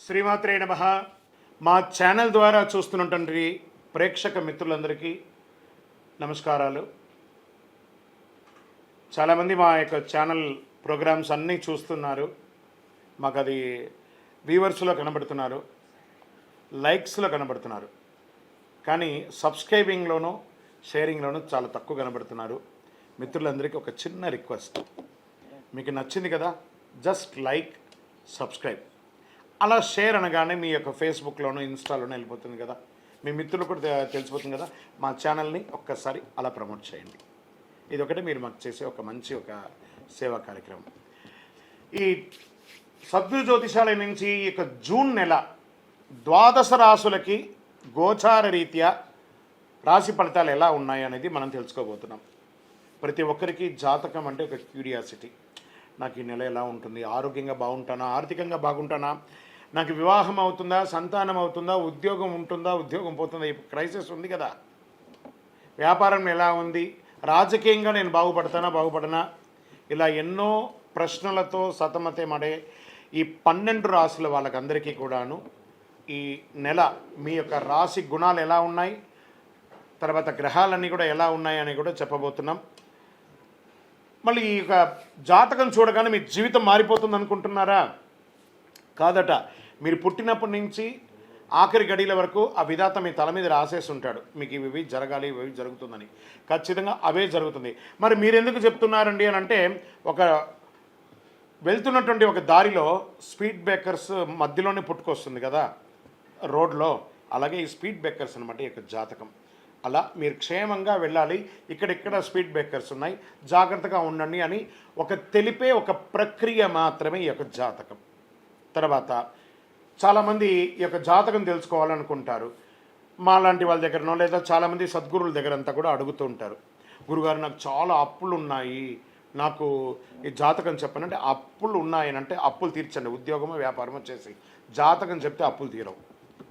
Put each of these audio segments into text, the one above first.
శ్రీమాత్రే నమః. మా ఛానల్ ద్వారా చూస్తున్నటువంటి ప్రేక్షక మిత్రులందరికీ నమస్కారాలు. చాలామంది మా యొక్క ఛానల్ ప్రోగ్రామ్స్ అన్నీ చూస్తున్నారు. మాకు అది వ్యూవర్స్లో కనబడుతున్నారు, లైక్స్లో కనబడుతున్నారు, కానీ సబ్స్క్రైబింగ్లోనూ షేరింగ్లోనూ చాలా తక్కువ కనబడుతున్నారు. మిత్రులందరికీ ఒక చిన్న రిక్వెస్ట్, మీకు నచ్చింది కదా, జస్ట్ లైక్, సబ్స్క్రైబ్, అలా షేర్ అనగానే మీ యొక్క ఫేస్బుక్లోనూ ఇన్స్టాలోనూ వెళ్ళిపోతుంది కదా, మీ మిత్రులు కూడా తెలిసిపోతుంది కదా. మా ఛానల్ని ఒక్కసారి అలా ప్రమోట్ చేయండి. ఇది ఒకటి మీరు మాకు చేసే ఒక మంచి సేవా కార్యక్రమం. ఈ సద్గురు జ్యోతిషాలయం నుంచి ఈ యొక్క జూన్ నెల ద్వాదశ రాశులకి గోచార రీత్యా రాశి ఫలితాలు ఎలా ఉన్నాయి అనేది మనం తెలుసుకోబోతున్నాం. ప్రతి ఒక్కరికి జాతకం అంటే ఒక క్యూరియాసిటీ. నాకు ఈ నెల ఎలా ఉంటుంది, ఆరోగ్యంగా బాగుంటానా, ఆర్థికంగా బాగుంటానా, నాకు వివాహం అవుతుందా, సంతానం అవుతుందా, ఉద్యోగం ఉంటుందా, ఉద్యోగం పోతుందా, ఈ క్రైసిస్ ఉంది కదా, వ్యాపారం ఎలా ఉంది, రాజకీయంగా నేను బాగుపడనా, ఇలా ఎన్నో ప్రశ్నలతో సతమతమడే ఈ 12 రాశుల వాళ్ళకందరికీ కూడాను ఈ నెల మీ యొక్క రాశి గుణాలు ఎలా ఉన్నాయి, తర్వాత గ్రహాలన్నీ కూడా ఎలా ఉన్నాయి అని కూడా చెప్పబోతున్నాం. మళ్ళీ ఈ యొక్క జాతకం చూడగానే మీ జీవితం మారిపోతుంది అనుకుంటున్నారా? కాదట. మీరు పుట్టినప్పటి నుంచి ఆఖరి గడియల వరకు ఆ విధాత మీ తల మీద రాసేసి ఉంటాడు, మీకు ఇవి జరగాలి, ఇవి జరుగుతుందని. ఖచ్చితంగా అవే జరుగుతుంది. మరి మీరెందుకు చెప్తున్నారండి అని అంటే, ఒక వెళ్తున్నటువంటి ఒక దారిలో స్పీడ్ బ్రేకర్స్ మధ్యలోనే పుట్టుకొస్తుంది కదా రోడ్లో, అలాగే ఈ స్పీడ్ బ్రేకర్స్ అనమాట ఈ యొక్క జాతకం. అలా మీరు క్షేమంగా వెళ్ళాలి, ఇక్కడెక్కడ స్పీడ్ బ్రేకర్స్ ఉన్నాయి, జాగ్రత్తగా ఉండండి అని తెలిపే ఒక ప్రక్రియ మాత్రమే ఈ యొక్క జాతకం. తర్వాత చాలామంది ఈ యొక్క జాతకం తెలుసుకోవాలనుకుంటారు. మా లాంటి వాళ్ళ దగ్గరనో లేదా చాలామంది సద్గురుల దగ్గర అంతా కూడా అడుగుతూ ఉంటారు, గురుగారు నాకు చాలా అప్పులు ఉన్నాయి, నాకు ఈ జాతకం చెప్పనంటే అప్పులు ఉన్నాయనంటే అప్పులు తీర్చండి, ఉద్యోగమో వ్యాపారమో చేసి జాతకం చెప్తే అప్పులు తీరవు.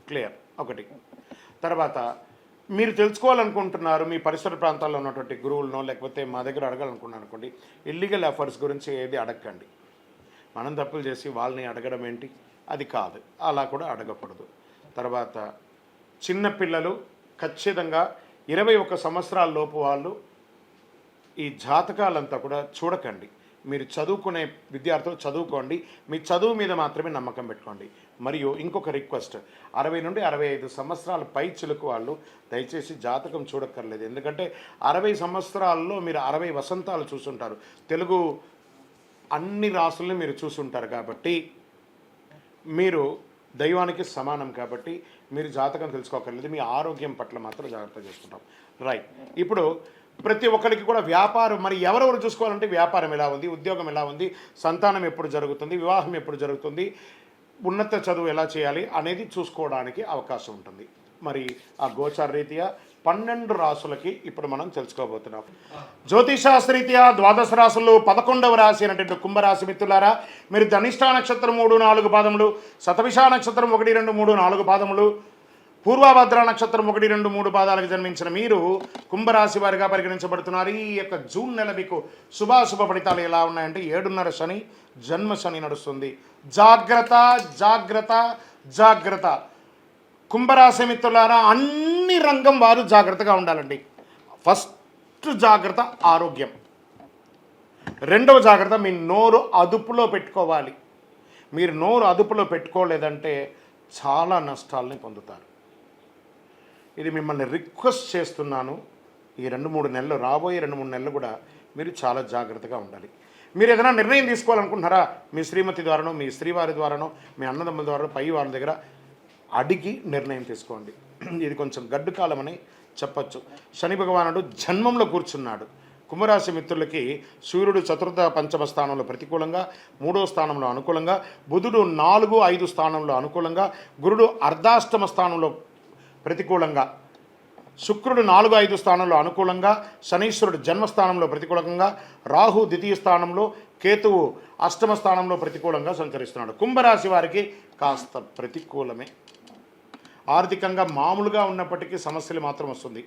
క్లియర్ ఒకటి. తర్వాత మీరు తెలుసుకోవాలనుకుంటున్నారు, మీ పరిసర ప్రాంతాల్లో ఉన్నటువంటి గురువులనో లేకపోతే మా దగ్గర అడగాలనుకున్నారు అనుకోండి, ఇల్లీగల్ అఫైర్స్ గురించి ఏది అడగండి. మనం తప్పులు చేసి వాళ్ళని అడగడం ఏంటి, అది కాదు, అలా కూడా అడగకూడదు. తర్వాత చిన్నపిల్లలు ఖచ్చితంగా 21 సంవత్సరాల లోపు వాళ్ళు ఈ జాతకాలంతా కూడా చూడకండి. మీరు చదువుకునే విద్యార్థులు చదువుకోండి, మీ చదువు మీద మాత్రమే నమ్మకం పెట్టుకోండి. మరియు ఇంకొక రిక్వెస్ట్, 60 నుండి 65 సంవత్సరాల పై చిలుకు వాళ్ళు దయచేసి జాతకం చూడక్కర్లేదు. ఎందుకంటే 60 సంవత్సరాల్లో మీరు 60 వసంతాలు చూసుంటారు, తెలుగు అన్ని రాసుల్ని మీరు చూసుంటారు. కాబట్టి మీరు దైవానికి సమానం, కాబట్టి మీరు జాతకం తెలుసుకోకర్లేదు, మీ ఆరోగ్యం పట్ల మాత్రం జాగ్రత్త చేసుకుంటాం. రైట్. ఇప్పుడు ప్రతి ఒక్కరికి కూడా వ్యాపారం, మరి ఎవరెవరు చూసుకోవాలంటే వ్యాపారం ఎలా ఉంది, ఉద్యోగం ఎలా ఉంది, సంతానం ఎప్పుడు జరుగుతుంది, వివాహం ఎప్పుడు జరుగుతుంది, ఉన్నత చదువు ఎలా చేయాలి అనేది చూసుకోవడానికి అవకాశం ఉంటుంది. మరి ఆ గోచార రీత్యా 12 రాసులకి ఇప్పుడు మనం తెలుసుకోబోతున్నాం. జ్యోతిషాస్త్రరీత్యా ద్వాదశ రాశుల్లో 11వ రాశి అనేటువంటి కుంభరాశి మిత్రులారా, మీరు ధనిష్ఠా నక్షత్రం 3-4 పాదములు, శతభిష నక్షత్రం 1-2-3-4 పాదములు, పూర్వభద్ర నక్షత్రం 1-2-3 పాదాలకు జన్మించిన మీరు కుంభరాశి వారిగా పరిగణించబడుతున్నారు. ఈ యొక్క జూన్ నెల మీకు శుభాశుభ ఫలితాలు ఎలా ఉన్నాయంటే, 7.5 శని, జన్మ శని నడుస్తుంది. జాగ్రత్త జాగ్రత్త జాగ్రత్త. కుంభరాశి మిత్రులారా, అన్ని రంగం వారు జాగ్రత్తగా ఉండాలండి. ఫస్ట్ జాగ్రత్త ఆరోగ్యం, రెండవ జాగ్రత్త మీ నోరు అదుపులో పెట్టుకోవాలి. మీరు నోరు అదుపులో పెట్టుకోలేదంటే చాలా నష్టాలని పొందుతారు. ఇది మిమ్మల్ని రిక్వెస్ట్ చేస్తున్నాను. ఈ 2-3 నెలలు, రాబోయే 2-3 నెలలు కూడా మీరు చాలా జాగ్రత్తగా ఉండాలి. మీరు ఏదైనా నిర్ణయం తీసుకోవాలనుకుంటున్నారా, మీ శ్రీమతి ద్వారానో, మీ శ్రీవారి ద్వారానో, మీ అన్నదమ్ముల ద్వారానో, పై వాళ్ళ దగ్గర అడిగి నిర్ణయం తీసుకోండి. ఇది కొంచెం గడ్డు కాలం అని చెప్పచ్చు. శని భగవానుడు జన్మంలో కూర్చున్నాడు. కుంభరాశి మిత్రులకి సూర్యుడు 4వ, 5వ స్థానంలో ప్రతికూలంగా, 3వ స్థానంలో అనుకూలంగా, బుధుడు 4, 5 స్థానంలో అనుకూలంగా, గురుడు అర్ధాష్టమ స్థానంలో ప్రతికూలంగా, శుక్రుడు 4, 5 స్థానంలో అనుకూలంగా, శనీశ్వరుడు జన్మస్థానంలో ప్రతికూలంగా, రాహు ద్వితీయ స్థానంలో, కేతువు అష్టమ స్థానంలో ప్రతికూలంగా సంచరిస్తున్నాడు. కుంభరాశి వారికి కాస్త ప్రతికూలమే. ఆర్థికంగా మామూలుగా ఉన్నప్పటికీ సమస్యలు మాత్రం వస్తుంది.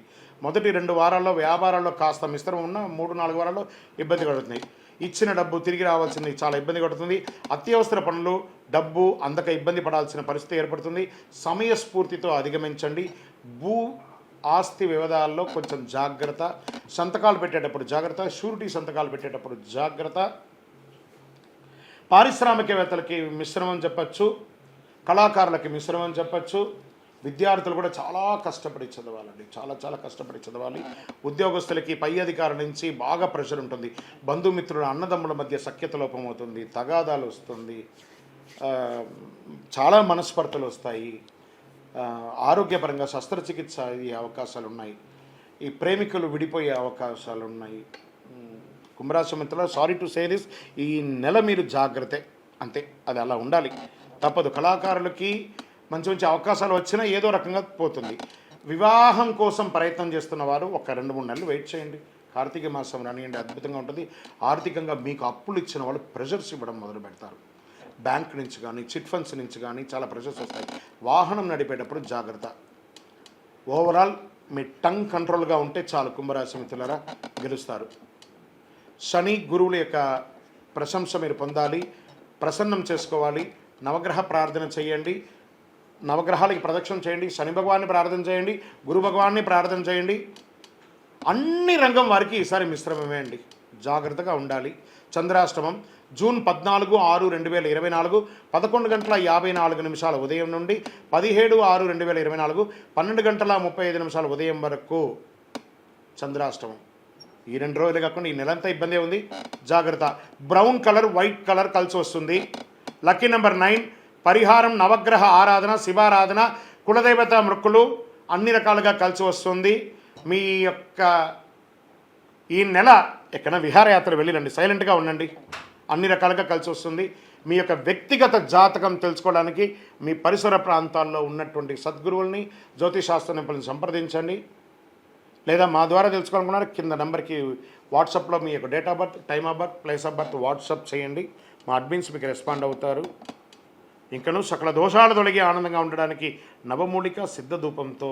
మొదటి 2 వారాల్లో వ్యాపారాల్లో కాస్త మిశ్రమం ఉన్న 3-4 వారాల్లో ఇబ్బంది కలుగుతున్నాయి. ఇచ్చిన డబ్బు తిరిగి రావాల్సింది చాలా ఇబ్బంది పడుతుంది. అత్యవసర పనులు డబ్బు అందక ఇబ్బంది పడాల్సిన పరిస్థితి ఏర్పడుతుంది. సమయస్ఫూర్తితో అధిగమించండి. భూ ఆస్తి వివాదాల్లో కొంచెం జాగ్రత్త. సంతకాలు పెట్టేటప్పుడు జాగ్రత్త. షూరిటీ సంతకాలు పెట్టేటప్పుడు జాగ్రత్త. పారిశ్రామికవేత్తలకి మిశ్రమం చెప్పచ్చు, కళాకారులకి మిశ్రమం చెప్పచ్చు. విద్యార్థులు కూడా చాలా కష్టపడి చదవాలండి, చాలా కష్టపడి చదవాలి. ఉద్యోగస్తులకి పై అధికారుల నుంచి బాగా ప్రెషర్ ఉంటుంది. బంధుమిత్రుల అన్నదమ్ముల మధ్య సఖ్యత లోపం అవుతుంది, తగాదాలు వస్తుంది, చాలా మనస్పర్ధలు వస్తాయి. ఆరోగ్యపరంగా శస్త్రచికిత్స అయ్యే అవకాశాలు ఉన్నాయి. ఈ ప్రేమికులు విడిపోయే అవకాశాలు ఉన్నాయి. కుంభరాశి మిత్రులు, సారీ టు సే దిస్, ఈ నెల మీరు జాగ్రత్తే, అంతే, అది అలా ఉండాలి, తప్పదు. కళాకారులకి మంచి మంచి అవకాశాలు వచ్చినా ఏదో రకంగా పోతుంది. వివాహం కోసం ప్రయత్నం చేస్తున్న వారు ఒక 2-3 నెలలు వెయిట్ చేయండి. కార్తీక మాసం రానియండి, అద్భుతంగా ఉంటుంది. ఆర్థికంగా మీకు అప్పులు ఇచ్చిన వాళ్ళు ప్రెషర్స్ ఇవ్వడం మొదలు పెడతారు. బ్యాంక్ నుంచి కానీ చిట్ ఫండ్స్ నుంచి కానీ చాలా ప్రెషర్స్ వస్తాయి. వాహనం నడిపేటప్పుడు జాగ్రత్త. ఓవరాల్ మీ టంగ్ కంట్రోల్గా ఉంటే చాలు. కుంభరాశి మిత్రులారా, గెలుస్తారు. శని గురువుల యొక్క ప్రశంస మీరు పొందాలి, ప్రసన్నం చేసుకోవాలి. నవగ్రహ ప్రార్థన చేయండి, నవగ్రహాలకి ప్రదక్షిణ చేయండి, శని భగవాన్ని ప్రార్థన చేయండి, గురు భగవాన్ని ప్రార్థన చేయండి. అన్ని రంగం వారికి ఈసారి మిశ్రమమే అండి, జాగ్రత్తగా ఉండాలి. చంద్రాష్టమం జూన్ 14/6/2024 11:54 ఉదయం నుండి 17/6/2024 12:35 ఉదయం వరకు చంద్రాష్టమం. ఈ 2 రోజులు కాకుండా ఈ నెలంతా ఇబ్బంది ఉంది, జాగ్రత్త. బ్రౌన్ కలర్ వైట్ కలర్ కలిసి వస్తుంది. Lucky number 9. పరిహారం నవగ్రహ ఆరాధన, శివారాధన, కులదేవత మృక్కులు అన్ని రకాలుగా కలిసి వస్తుంది. మీ యొక్క ఈ నెల ఎక్కడ విహారయాత్ర వెళ్ళిరండి, సైలెంట్గా ఉండండి, అన్ని రకాలుగా కలిసి వస్తుంది. మీ యొక్క వ్యక్తిగత జాతకం తెలుసుకోవడానికి మీ పరిసర ప్రాంతాల్లో ఉన్నటువంటి సద్గురువుల్ని, జ్యోతిశాస్త్ర నిపుణులను సంప్రదించండి. లేదా మా ద్వారా తెలుసుకోవాలనుకున్నారు, కింద నెంబర్కి వాట్సాప్లో మీ యొక్క date of birth, time of birth, place of birth WhatsApp చేయండి. మా అడ్మిన్స్ మీకు రెస్పాండ్ అవుతారు. ఇంకనూ సకల దోషాలు తొలగి ఆనందంగా ఉండడానికి నవమూలిక సిద్ధ ధూపంతో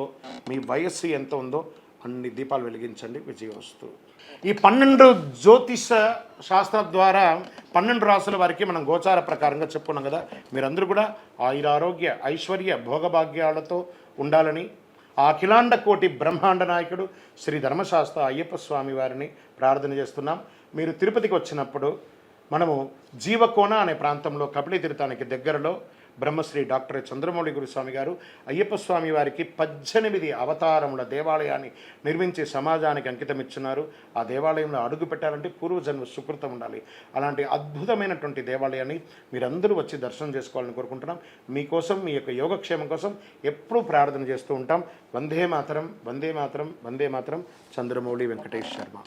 మీ వయస్సు ఎంత ఉందో అన్ని దీపాలు వెలిగించండి. విజయవస్తు. ఈ 12 జ్యోతిష శాస్త్రం ద్వారా 12 రాసుల వారికి మనం గోచార ప్రకారంగా చెప్పుకున్నాం కదా. మీరందరూ కూడా ఆయురారోగ్య ఐశ్వర్య భోగభాగ్యాలతో ఉండాలని ఆ అఖిలాండ కోటి బ్రహ్మాండ నాయకుడు శ్రీ ధర్మశాస్త్ర అయ్యప్ప స్వామి వారిని ప్రార్థన చేస్తున్నాం. మీరు తిరుపతికి వచ్చినప్పుడు మనము జీవకోన అనే ప్రాంతంలో కపిలి తీర్థానికి దగ్గరలో బ్రహ్మశ్రీ డాక్టర్ చంద్రమౌళి గురుస్వామి గారు అయ్యప్ప స్వామి వారికి 18 అవతారముల దేవాలయాన్ని నిర్మించి సమాజానికి అంకితం ఇచ్చున్నారు. ఆ దేవాలయంలో అడుగు పెట్టాలంటే పూర్వజన్మ సుకృతం ఉండాలి. అలాంటి అద్భుతమైనటువంటి దేవాలయాన్ని మీరందరూ వచ్చి దర్శనం చేసుకోవాలని కోరుకుంటున్నాం. మీకోసం, మీ యొక్క యోగక్షేమం కోసం ఎప్పుడూ ప్రార్థన చేస్తూ ఉంటాం. వందే మాతరం, వందే మాతరం, వందే మాతరం. చంద్రమౌళి వెంకటేష్ శర్మ.